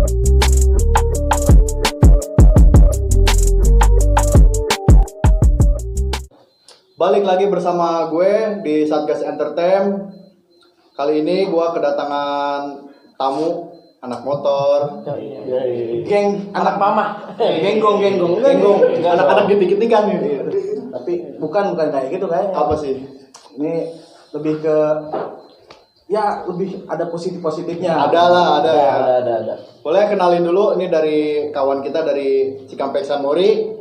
Balik lagi bersama gue di Satgas Entertain. Kali ini gue kedatangan tamu anak motor, geng anak mama, genggong, anak-anak giting-gitingan nih. tapi bukan kayak gitu kayaknya. Apa sih? Ini lebih ke ya lebih ada positifnya. Ada. Boleh kenalin dulu, ini dari kawan kita dari Cikampek Sanmori.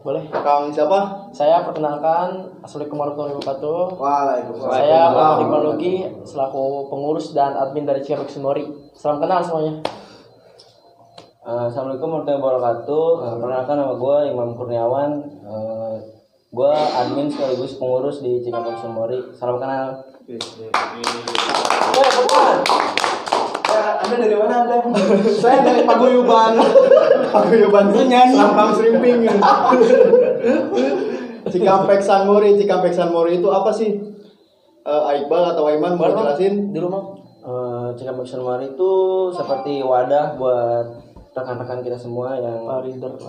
Boleh. Kang siapa? Saya perkenalkan, Assalamualaikum warahmatullahi wabarakatuh. Waalaikumsalam. Saya teknologi selaku pengurus dan admin dari Cikampek Sanmori. Salam kenal semuanya. Assalamualaikum warahmatullahi wabarakatuh. Perkenalkan nama gue Imam Kurniawan. Gue admin sekaligus pengurus di Cikampek Sanmori. Salam kenal. Anda dari mana Anda? Saya dari Paguyuban. Paguyuban nyanyi Lampang Serimping. Cikampek Sanmori itu apa sih? Iqbal atau Aiman mau jelasin? Di rumah. Cikampek Sanmori itu seperti wadah buat rekan-rekan kita semua yang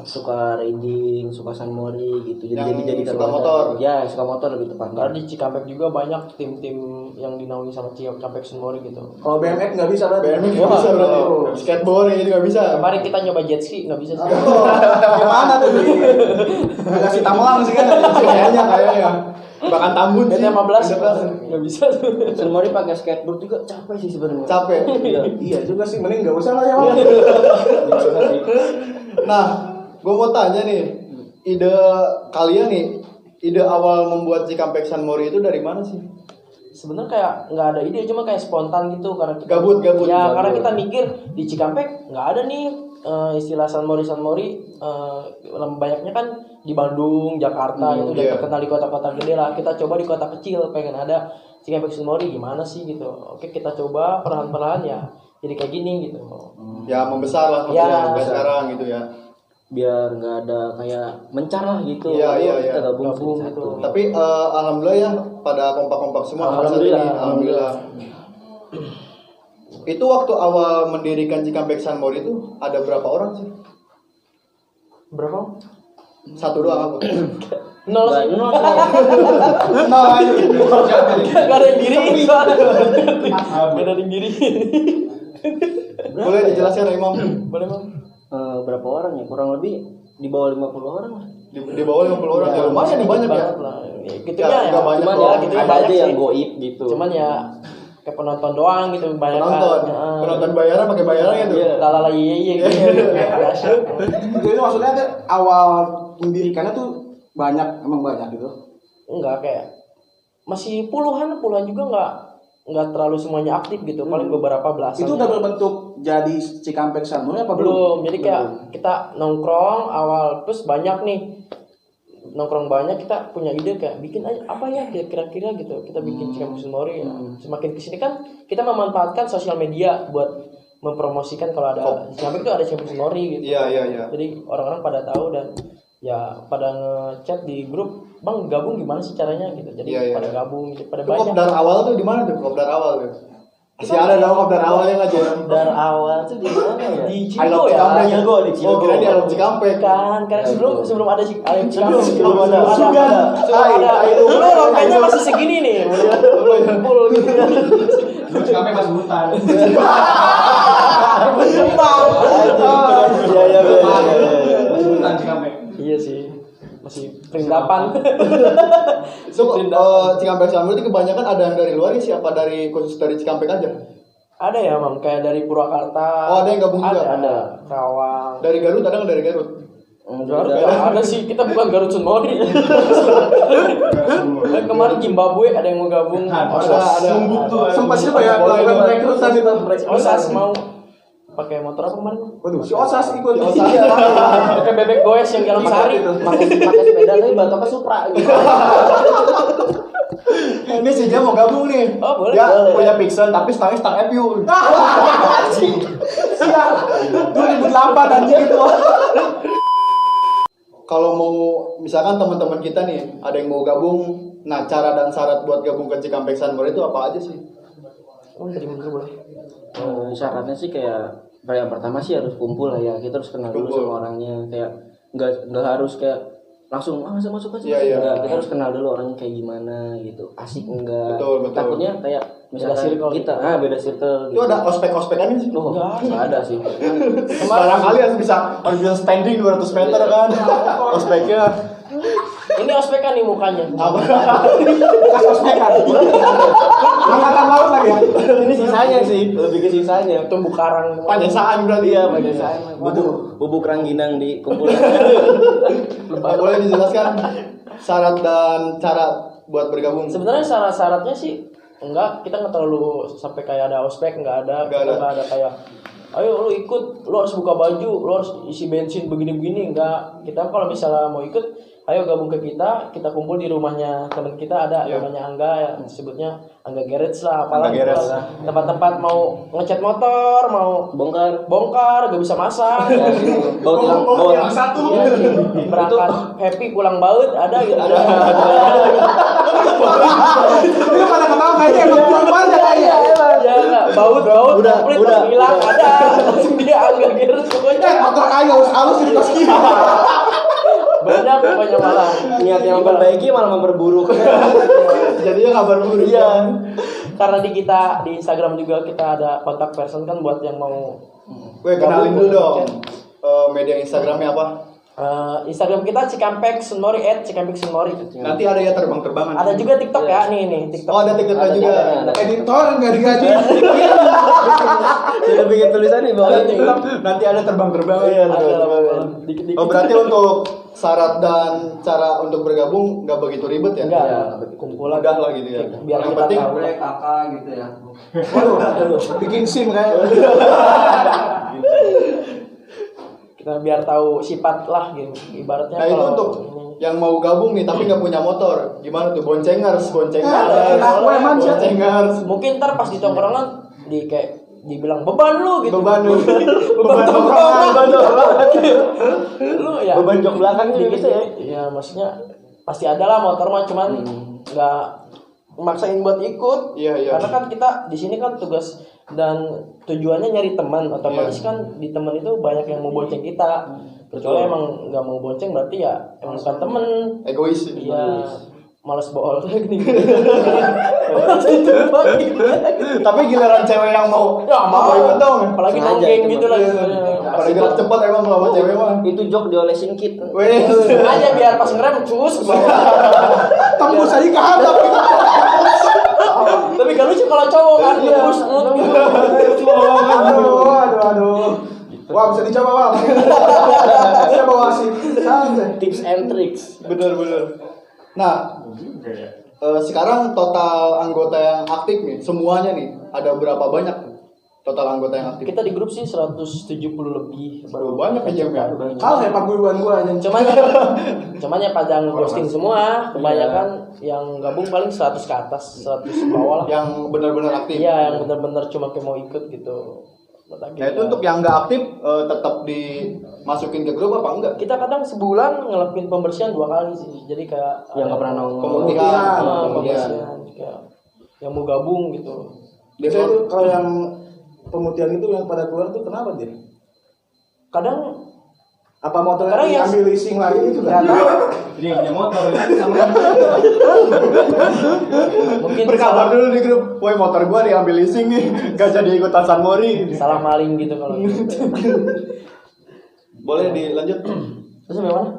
suka riding, suka Sanmori gitu. Jadi suka motor. Ya, suka motor lebih tepatnya. Karena di Cikampek juga banyak tim-tim yang dinaungi sama Cikampek Sanmori gitu. Kalau BMX nggak bisa berarti. BMX nggak bisa berarti. Skateboard ini nggak bisa. Kemarin kita nyoba jet ski nggak bisa sih. Gimana tuh? Kasih tamelang sih kan? Kayaknya. Bahkan Tambun sih. 15 nggak bisa tuh. Sanmori pakai skateboard juga capek sih sebenarnya. Capek. Iya juga sih, mending nggak usah lah ya. Nah, gue mau tanya nih, ide kalian nih, ide awal membuat Cikampek Sanmori itu dari mana sih? Sebenarnya kayak nggak ada ide, cuma kayak spontan gitu karena kita Gabut. karena kita mikir di Cikampek nggak ada nih istilah Sanmori banyaknya kan di Bandung, Jakarta itu udah terkenal di kota-kota gede lah. Kita coba di kota kecil, pengen ada Cikampek Sanmori gimana sih gitu. Oke, kita coba perlahan-perlahan ya jadi kayak gini gitu. Ya membesar lah sampai sekarang gitu ya. Biar nggak ada kayak mencar lah gitu. Iya. Kita gabung gitu. Tapi alhamdulillah ya pada kompak-kompak semua. Alhamdulillah. Itu waktu awal mendirikan Cikampek Sanmori itu ada berapa orang sih? Berapa? 1 doang aku. Nol sih. Nol aja. Gak ada yang diri. Gak ada yang diri. Boleh dijelaskan Imam? Boleh Bang. Berapa orang ya? Kurang lebih di bawah 50 orang lah. Di bawah 50 orang ya lumayan banyak ya. Gitu ya. Banyak cuman ya gitu ada aja yang goib gitu. Cuman ya kayak penonton doang gitu banyak penonton bayaran pakai bayarannya tuh. Lalala iya gitu. Biasa. Itu maksudnya awal mendirikannya tuh emang banyak gitu. Enggak, kayak masih puluhan juga enggak terlalu semuanya aktif gitu, paling beberapa belasan. Itu udah berbentuk jadi Cikampek Sanmori apa belum? Jadi kayak kita nongkrong awal terus banyak nih. Nongkrong banyak, kita punya ide kayak bikin aja apa ya kira-kira gitu. Kita bikin Cikampek Sanmori ya. Semakin kesini kan kita memanfaatkan sosial media buat mempromosikan kalau ada Cikampek itu ada Cikampek Sanmori gitu. Iya. Jadi orang-orang pada tahu dan ya pada ngechat di grup, Bang gabung gimana sih caranya gitu. Jadi pada gabung gitu, pada banyak. Kopdar awal tuh di mana tuh? Kopdar awal tuh. Masih ada dong kopdar awalnya nggak jadi. Kopdar awal tuh di mana ya? Di Cigo ya. Di Cigo. Oh, kira di Alam Cikampek. Kan karena sebelum ada Alam Cikampek. Sebelum ada. Dulu roketnya masih segini nih. Belum kumpul gitu. Cikampek masih hutan. Iya. Hutan Cikampek. Iya sih. Masih perindapan. Cikampek Sanmori itu kebanyakan ada yang dari luar ya, siapa dari khusus dari Cikampek aja? Ada ya, Mam, kayak dari Purwakarta. Oh, ada yang gabung juga. Ada. Karawang. Dari Garut ada nggak dari Garut? Garut ada sih, kita bukan Garut Sanmori. Kemarin Zimbabwe ada yang mau gabung. Ada. Sempat siapa ya melakukan rekrutan itu? Osas mau pakai motor apa kemarin? Waduh, si Osas ikut. Pakai bebek goes yang jalan sehari. Pakai sepeda tapi batoknya Supra gitu. Ini si Jam mau gabung nih. Oh, boleh. Dia punya Pixel tapi stangnya stang FU. Siap. 2008 anjing itu. Kalau mau misalkan teman-teman kita nih ada yang mau gabung, nah cara dan syarat buat gabung ke Cikampek Sanmori itu apa aja sih? Oh, dari mana boleh? Syaratnya sih kayak yang pertama sih harus kumpul lah ya, kita harus kenal dulu Kumpul. sama orangnya, kayak nggak harus kayak langsung masuk aja. Iya. Enggak, kita harus kenal dulu orangnya kayak gimana gitu, asik enggak. Betul. Takutnya kayak misalkan circle kita beda circle Itu ada ospek-ospekannya sih. Oh, nggak ada sih. Barangkali harus bisa standing 200 meter kan. Ospeknya. Ini ospek kan nih mukanya. Bekas ospekan. Angkatan laut lagi ya. Ini sisanya sih, lebih ke sisanya. Tumbuh karang. Pancasaan berarti. Iya, Pancasaan. Bubuk rangginang di kumpulan. Boleh dijelaskan syarat dan cara buat bergabung? Sebenarnya syarat-syaratnya sih enggak, kita nggak terlalu sampai kayak ada ospek, nggak ada kayak ayo lu ikut, lu harus buka baju, lu harus isi bensin begini-begini, enggak. Kita kalau misalnya mau ikut, ayo gabung ke kita kumpul di rumahnya teman kita ada namanya Angga ya, sebutnya Angga Garage lah, apalah tempat-tempat mau ngecat motor, mau bongkar gak bisa masang ya, gitu. bawa satu. Berangkat happy pulang baut ada gitu. Itu pada ketawa kayaknya emang kurang banyak kayaknya. Ya enggak, baut komplit udah. hilang ada langsung dia Angga Garage pokoknya. Motor kayu halus di kos kita. Banyak pokoknya malah niat yang memperbaiki malah memperburuk. Jadinya kabar buruk. Iya. karena di Instagram juga kita ada kontak person kan buat yang mau. Weh, kenalin dulu dong. Media Instagramnya apa? Instagram kita Cikampek Sunmori @cikampeksunmori. Nanti ada ya terbang-terbangan. Ada juga TikTok ya nih TikTok. Oh, ada TikToknya juga. ada. Editor nggak digaji. Sudah bikin tulisan di bawah Ada TikTok. Nanti ada terbang-terbangan. Iya, Ada terbang-terbangan. dikit-dikit. Oh, berarti untuk syarat dan cara untuk bergabung nggak begitu ribet ya? Enggak, kumpulan Mudah lah gitu ya. Biar Yang kita penting tahu. kakak gitu ya. Waduh, bikin SIM kayak. Kita biar tahu sifat lah gitu. Ibaratnya Nah, itu kalau untuk yang mau gabung nih tapi nggak punya motor, gimana tuh? Boncengers. Aku emang sih. Boncengers. mungkin ntar pas di tongkrongan dibilang beban lu gitu. Beban lu. beban tongkrongan. Lu ya. Beban jok belakang juga dikit bisa ya. Ya maksudnya pasti ada lah motor mah cuman nggak maksain buat ikut. Iya. Karena kan kita di sini kan tugas dan tujuannya nyari teman, otomatis Iya. kan di teman itu banyak yang mau bonceng kita. Kecuali emang nggak mau bonceng berarti ya emang bukan temen. Egois. Iya. Males bohol nih. Tapi giliran cewek yang mau Ya mau ikut dong. apalagi Sengaja nonggeng itu gitu lah. Apalagi gerak cepat emang kalau sama cewek mah. Itu jok diolesin kit. Weh. Aja biar pas ngerem cus ke bawah. Tembus aja ke hadap. Tapi kan lucu kalau cowok kan tembus gitu. Aduh. Wah, bisa dicoba, Wah. Saya bawa wasit. Santai. Tips and tricks. Bener. Nah, sekarang total anggota yang aktif nih, semuanya nih, ada berapa banyak total anggota yang aktif? Kita di grup sih 170 lebih. Baru banyak aja ya. Kalah ya 40-an gua aja. Cuman ya pada ghosting semua. Kebanyakan yang gabung paling 100 ke atas, 100 bawah lah. Yang benar-benar aktif. Iya, yang benar-benar cuma kayak mau ikut gitu. Nah, itu untuk yang nggak aktif tetap dimasukin ke grup apa enggak? Kita kadang sebulan ngelakuin pembersihan 2 kali sih. Jadi kayak Yang nggak pernah nongol. Pemutihan. pembersihan kayak yang mau gabung gitu. Biasanya itu kalau yang pemutihan itu yang pada keluar tuh kenapa dia? Kadang Apa motornya Karena ya- diambil leasing lagi itu kan? Jadi yang punya motor sama mungkin Berkabar dulu di grup, woi motor gua diambil leasing nih, gak jadi ikutan San Mori. salah maling gitu kalau gitu. Boleh dilanjut? Terus sampai mana?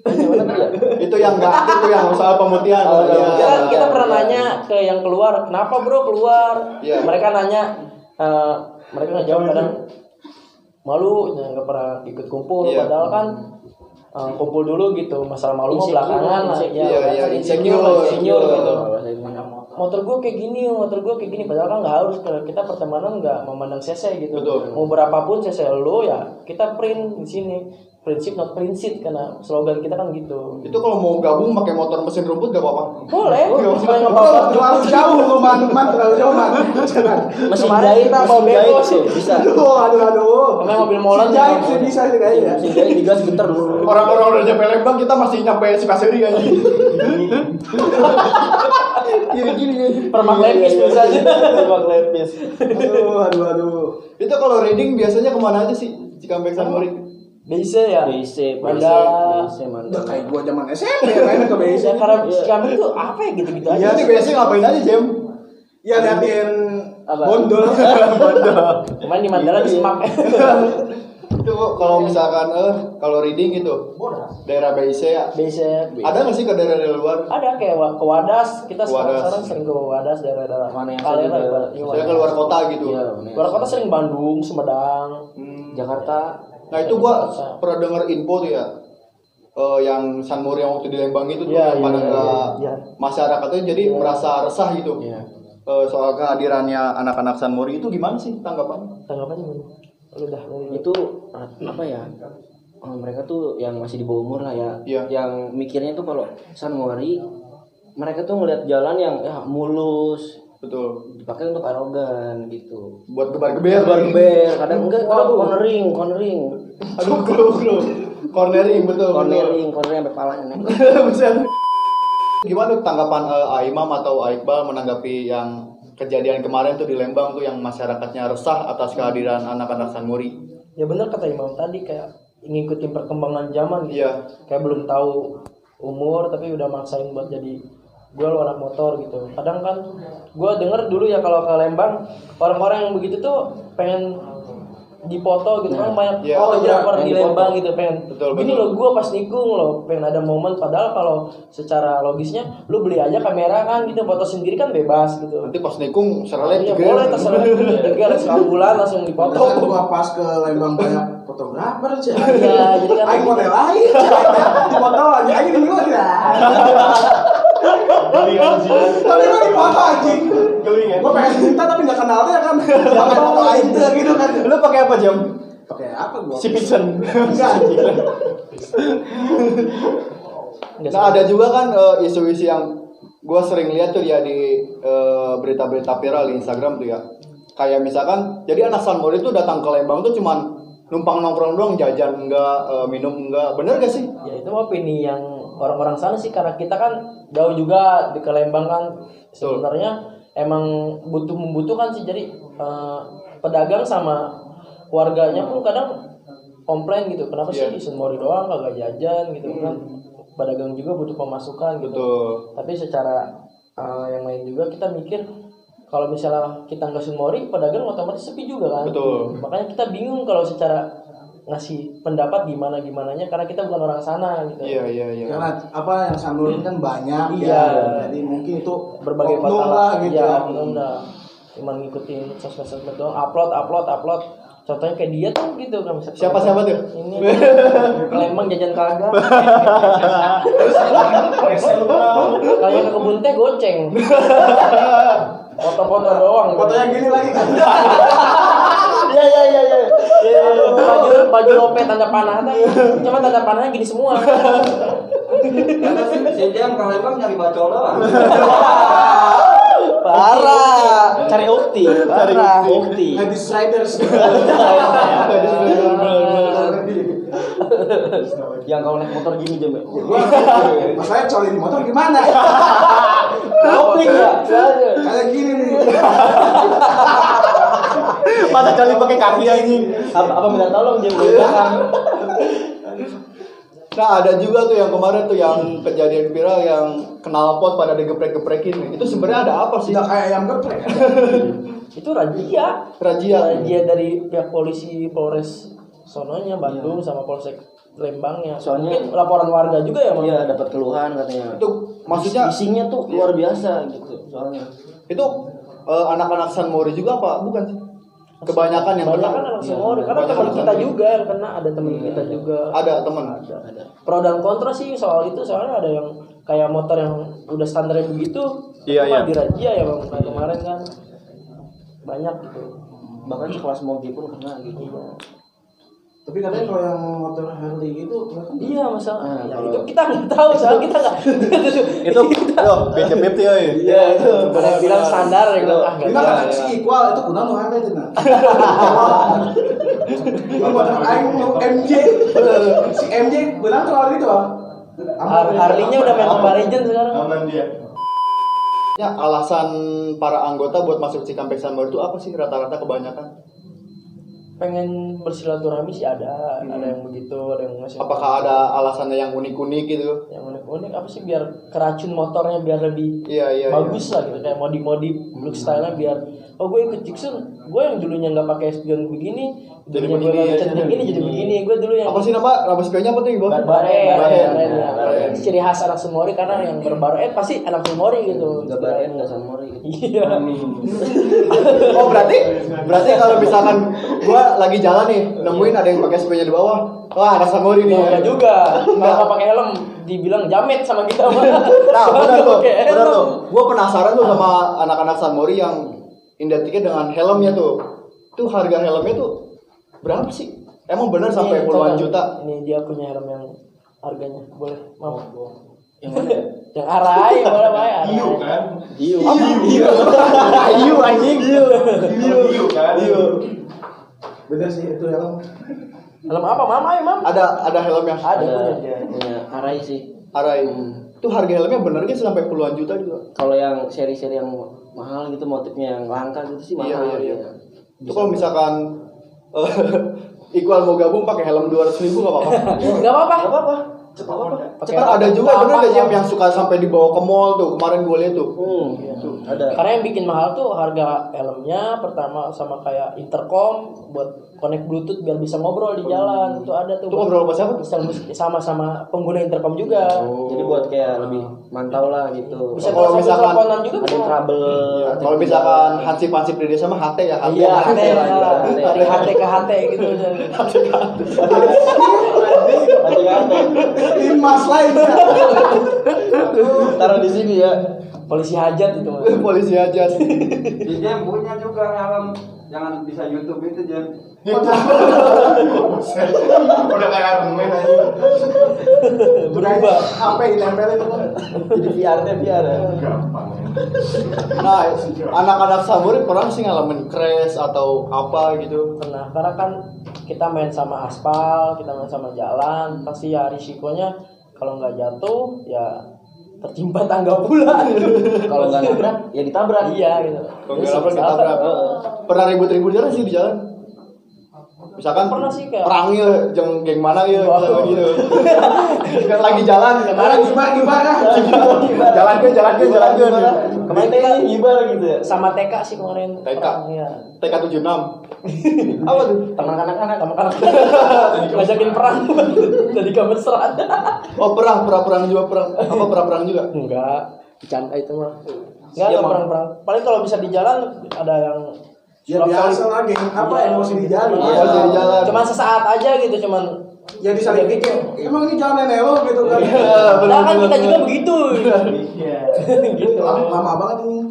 Sampai mana tadi ya? Itu yang nggak aktif tuh yang soal pemutihan. Oh, Iya. Kita pernah nanya ke yang keluar, kenapa bro keluar? Iya. Mereka nanya, mereka nggak jawab kadang malu, nggak pernah ikut kumpul. Iya. Padahal kan kumpul dulu gitu, masalah malu mah Insecure, belakangan lah. Iya, insecure insecure. gitu. Motor gue kayak gini, padahal kan nggak harus, kita pertemanan nggak memandang cc gitu. Betul. Mau berapapun cc lo ya kita print di sini. Prinsip not prinsip karena slogan kita kan gitu. Itu kalau mau gabung pakai motor mesin rumput gak apa-apa. Boleh, Oh, supaya nggak Oh, apa-apa. terlalu jauh lu man terlalu jauh man. Jangan. Mesin Kemarin jahit, kita mesin bawa jahit bego sih bisa. Aduh. Memang mobil molen Jahit sih bisa sih kayaknya. Jadi digas bentar dulu. Orang-orang udah nyampe Lembang, kita masih nyampe Sukaseri aja. Gini-gini. permak lepis bisa aja. Permak lepis. Aduh. Itu kalau reading biasanya kemana aja sih? Cikampek San Mori. Bisa ya. BC, Mandala. Udah kayak gua zaman SMP mainnya ke BC. Ya karena kami tuh apa ya gitu-gitu aja. Iya nih biasanya ngapain aja Jem? Ya liatin Apa? bondol. Cuman di Mandala di Semak. Itu kalau misalkan kalau reading gitu daerah BIC ya. Bisa. Ada nggak sih ke daerah luar? Ada kayak ke Wadas, kita Wadas. sekarang sering ke Wadas daerah-daerah Mana yang Kalera, saya juga- iya, Saya Wadas. keluar kota gitu. Iya, Luar kota sering Bandung, Sumedang, Jakarta. Nah itu gua pernah denger info tuh ya. Yang San Mori yang waktu di Lembang itu tuh Iya, yang pada iya, nggak iya. masyarakat itu jadi merasa resah gitu. Iya. Soal kehadirannya anak-anak San Mori itu gimana sih tanggapannya? Tanggapannya gimana? Udah Itu apa ya? Mereka tuh yang masih di bawah umur lah ya. Iya. Yang mikirnya tuh kalau San Mori mereka tuh ngeliat jalan yang ya mulus, Betul. dipakai untuk arogan gitu. Buat gebar-geber. Geber, kadang enggak, kadang cornering. Aduh, gelo. Cornering betul. Cornering sampai palanya nih. Buset. Gimana tanggapan Aimam atau Iqbal menanggapi yang kejadian kemarin tuh di Lembang tuh yang masyarakatnya resah atas kehadiran anak-anak San Mori? Ya benar kata Imam tadi kayak ngikutin perkembangan zaman gitu. Iya. Kayak belum tahu umur tapi udah maksain buat jadi gue lo anak motor gitu. Kadang kan gue denger dulu ya kalau ke Lembang orang-orang yang begitu tuh pengen dipoto gitu kan banyak Iya. fotografer Yang di dipoto. Lembang gitu pengen Betul, gini betul. lo gue pas nikung lo pengen ada momen padahal kalau secara logisnya lu beli aja kamera kan gitu foto sendiri kan bebas gitu. Nanti pas nikung seralnya Iya boleh terserah tiga sebulan langsung dipoto. Pantesan gua pas ke Lembang banyak fotografer aja. Iya jadi kan Aing model lain. Di foto aja aing di gua ya. Tapi gua di foto anjing. Gua pengen minta tapi enggak kenal dia kan. Pakai foto aing tuh gitu kan. Lu pakai apa Jam? Pakai apa gua? Si Pixen. Enggak anjing. Nah ada juga kan isu-isu yang gue sering lihat tuh ya di berita-berita viral di Instagram tuh ya. Kayak misalkan, jadi anak San Mori tuh datang ke Lembang tuh cuman numpang nongkrong doang, jajan enggak, minum enggak, bener gak sih? ya itu opini yang orang-orang sana sih karena kita kan jauh juga di Lembang kan sebenarnya emang membutuhkan sih jadi pedagang sama warganya pun kadang komplain gitu kenapa sih di San Mori doang kagak jajan gitu kan pedagang juga butuh pemasukan gitu. Betul. Tapi secara yang lain juga kita mikir kalau misalnya kita nggak San Mori pedagang otomatis sepi juga kan. Betul. Makanya kita bingung kalau secara ngasih pendapat gimananya karena kita bukan orang sana gitu. Iya. Karena apa yang sandurin kan banyak Iya. ya. Jadi mungkin itu Berbagai oknum kota lah gitu. ya, udah cuma ngikutin sosmed doang, upload. Contohnya kayak dia tuh gitu kan. Siapa tuh? Ini Lembang jajan kagak. Kayak ke kebun teh goceng. Foto-foto doang. Fotonya gini lagi kan. Iya. Baju lope tanda panah teh. Cuma tanda panahnya gini semua. Si Jam kalau Lembang nyari bacol doang. Parah. Cari ukti. Ladies Riders. Yang kalau naik motor gini Jam. Masalahnya coli di motor gimana? Kopling ya. Kayak gini nih. Masa kali pakai kaki anjing. Apa minta tolong Jam di belakang. Nah ada juga tuh yang kemarin tuh yang kejadian viral yang knalpot pada digeprek-geprekin. Itu sebenarnya ada apa sih? Tidak kayak ayam geprek. Itu razia dari pihak polisi Polres sononya Bandung sama Polsek Lembangnya. Soalnya- mungkin laporan warga juga ya Bang? Iya dapat keluhan katanya. Itu maksudnya Isinya tuh luar biasa gitu soalnya. itu anak-anak San Mori juga apa? Bukan sih? Kebanyakan yang Banyak kan kena. anak semua karena teman kita juga yang kena, ada teman kita juga. Ada teman. Ada. Pro dan kontra sih soal itu, soalnya ada yang kayak motor yang udah standarnya begitu, Iya, itu mah iya. dirajia ya Bang, kayak kemarin kan banyak gitu. Bahkan sekelas Mogi pun kena gitu. Tapi katanya kalau yang motor Harley gitu kan Iya masalah. Nah, Ya, kalau- itu kita nggak tahu, soalnya kita nggak. Itu BCPT ya. Iya itu. Ada yang bilang standar ya, nggak ini mah kata si equal itu kunaon nu Harley cenah. Ini motor aing mau MJ. Si MJ benar tuh hari itu, Bang. Harley-nya udah main Mobile Legends sekarang. Aman dia. Ya, alasan para anggota buat masuk Cikampek Sunmori itu apa sih rata-rata kebanyakan? Pengen bersilaturahmi sih ada yang begitu, ada yang masih. Apakah ada alasannya yang unik-unik gitu? Yang unik-unik apa sih biar keracun motornya biar lebih Iya. bagus lah gitu, kayak modif look style-nya biar gue ikut Jiksun, gue yang dulunya nggak pakai spion begini, Jadi dulunya gue begini, nggak cat ya. begini jadi begini, gue dulu yang Apa sih nama sepedanya apa tuh, Ibu? Baren. Ciri khas anak Sunmori karena yang berbaren pasti anak Sunmori gitu. Enggak Baren, enggak Sunmori gitu. Iya. Oh, berarti kalau misalkan gua lagi jalan nih, nemuin ada yang pakai sepedanya di bawah. Wah, anak Sunmori nih. Enggak juga, nggak pakai helm, dibilang jamet sama kita mah. Nah, benar tuh. Pakai helm. Benar tuh. Gua penasaran tuh sama anak-anak Sunmori yang identiknya dengan helmnya tuh. Tuh harga helmnya tuh berapa sih? Emang benar sampai Ini, puluhan coba. juta? Ini dia punya helm yang harganya boleh, mau. Yang mana? Yang Arai, boleh bayar. Hiu kan? Hiu. Ayu anjing. Hiu kan? Bener sih itu helm. Helm apa, Mam? Ayo, Mam. Ada helm yang Ada Punya Arai sih. Arai. Tuh harga helmnya bener gak sampai puluhan juta juga? Kalau yang seri-seri yang mahal gitu, motifnya yang langka gitu sih mahal. Iya. Ya. Itu kalau misalkan Iqbal mau gabung pakai helm 200.000 nggak apa-apa. Nggak apa-apa. Cepat ada juga bener gak sih yang suka sampai dibawa ke mall tuh kemarin gue lihat tuh. Ada. Karena yang bikin mahal tuh harga helmnya pertama sama kayak intercom buat connect bluetooth biar bisa ngobrol di jalan. Itu ada tuh. Itu ngobrol sama siapa tuh? Sama pengguna intercom juga. Jadi buat kayak lebih mantau lah gitu. Bisa kalau misalkan teleponan juga ada bisa. trouble. Kalau misalkan hansip di desa mah HT ya HT. Iya, HT lah, dari HT ke HT gitu. Timas lain. Taruh di sini ya. Polisi hajat itu. Polisi aja. Di Jem punya juga helm. Jangan bisa YouTube itu Jem. Udah kayak Iron Man aja. Berubah. Apa yang ditempelin itu? Jadi VR-nya VR ya. Gampang. Nah, anak-anak Sunmori pernah sih ngalamin crash atau apa gitu. Pernah, karena kan kita main sama aspal, kita main sama jalan, pasti ya risikonya kalau nggak jatuh ya tertimpa tangga pula. Kalau nggak nabrak, ya ditabrak. Iya gitu. Kalau nggak nabrak, ditabrak. Pernah ribut-ribut jalan sih di jalan. Misalkan Pernah sih kayak- perangnya geng mana ya Wah. gitu. Kan lagi jalan Kemarin gimana? jalan ke Kemarin kita Ibar gitu ya. sama TK sih kemarin. TK? perang, ya. TK76. Apa tuh? Teman kanak-kanak, ngajakin perang jadi kamesra. Oh, perang juga perang. Apa perang juga? Enggak, bercanda itu mah. Enggak Iya, ada Mang. perang-perang. Paling kalau bisa di jalan ada yang Ya biasa lagi. Apa Iya. emosi di jalan? Iya. Emosi di jalan. Cuman sesaat aja gitu, cuman Ya disaling pikir. Emang ini jalan nenek lo gitu kan? nah kan kita juga begitu. Gitu. Lama banget ini.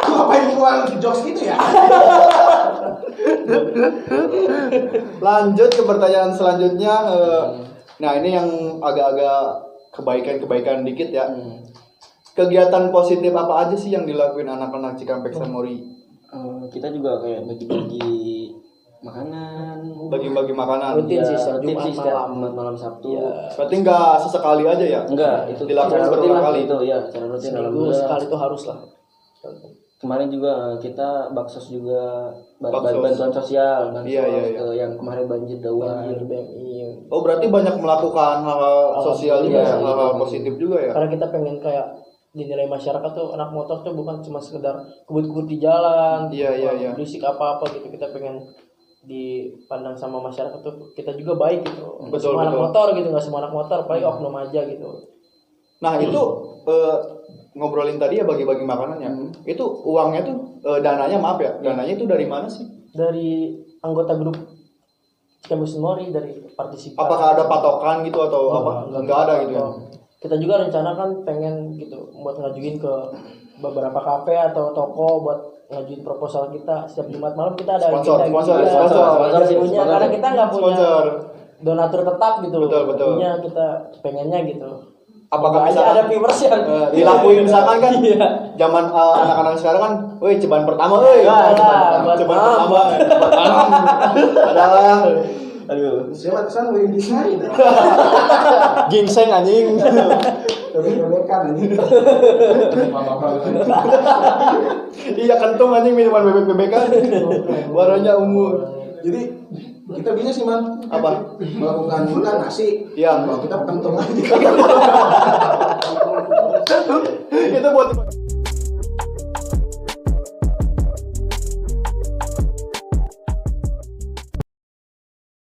Ngapain keluar jokes gitu ya? Lanjut ke pertanyaan selanjutnya. Nah, ini yang agak-agak kebaikan dikit ya. Kegiatan positif apa aja sih yang dilakuin anak-anak Cikampek Sunmori? Kita juga kayak bagi-bagi makanan. Bagi-bagi makanan. Rutin sih, Ya, rutin Jumat sih setiap malam. Jumat malam Sabtu. Iya. Berarti nggak sesekali aja ya? Enggak, itu Dilakukan secara rutin beberapa lah kali. itu ya, secara rutin Seminggu alhamdulillah. sekali itu harus lah. Kemarin juga kita baksos juga Baksos. bantuan sosial, bansos Iya. ke yang kemarin banjir dauan. Banjir BMI. Oh, berarti banyak melakukan hal-hal sosial juga, Iya, ya? Hal-hal iya. positif juga ya? Karena kita pengen kayak dinilai masyarakat tuh anak motor tuh bukan cuma sekedar kebut-kebut di jalan, Iya. berisik apa-apa gitu. Kita pengen dipandang sama masyarakat tuh kita juga baik gitu. Nggak Betul, semua anak betul. motor gitu, nggak semua anak motor, paling oknum aja gitu. Nah, itu ngobrolin tadi ya bagi-bagi makanannya. Itu uangnya tuh dananya maaf ya, dananya itu dari mana sih? Dari anggota grup Cikampek Sunmori, dari partisipan. Apakah ada patokan gitu atau apa? Enggak ada gitu ya. Kita juga rencana kan pengen gitu buat ngajuin ke beberapa kafe atau toko buat ngajuin proposal kita. Setiap Jumat malam kita ada Sponsor agenda sih, kita sponsor. punya, karena kita nggak punya Sponsor. donatur tetap gitu. Betul. Punya kita pengennya gitu. apakah Aja ada viewers yang dilakuin misalkan kan Iya. zaman anak-anak sekarang kan, woi ceban pertama, woi Ya, ceban pertama, adalah Aduh. Siapa kesan lu yang desain? gingseng anjing. Bebek-bebekan anjing. Iya kentung anjing minuman bebek-bebekan, warnanya ungu. Jadi kita bisa sih man Apa? melakukan bukan nasi. Iya. Kalau kita kentung aja. Itu buat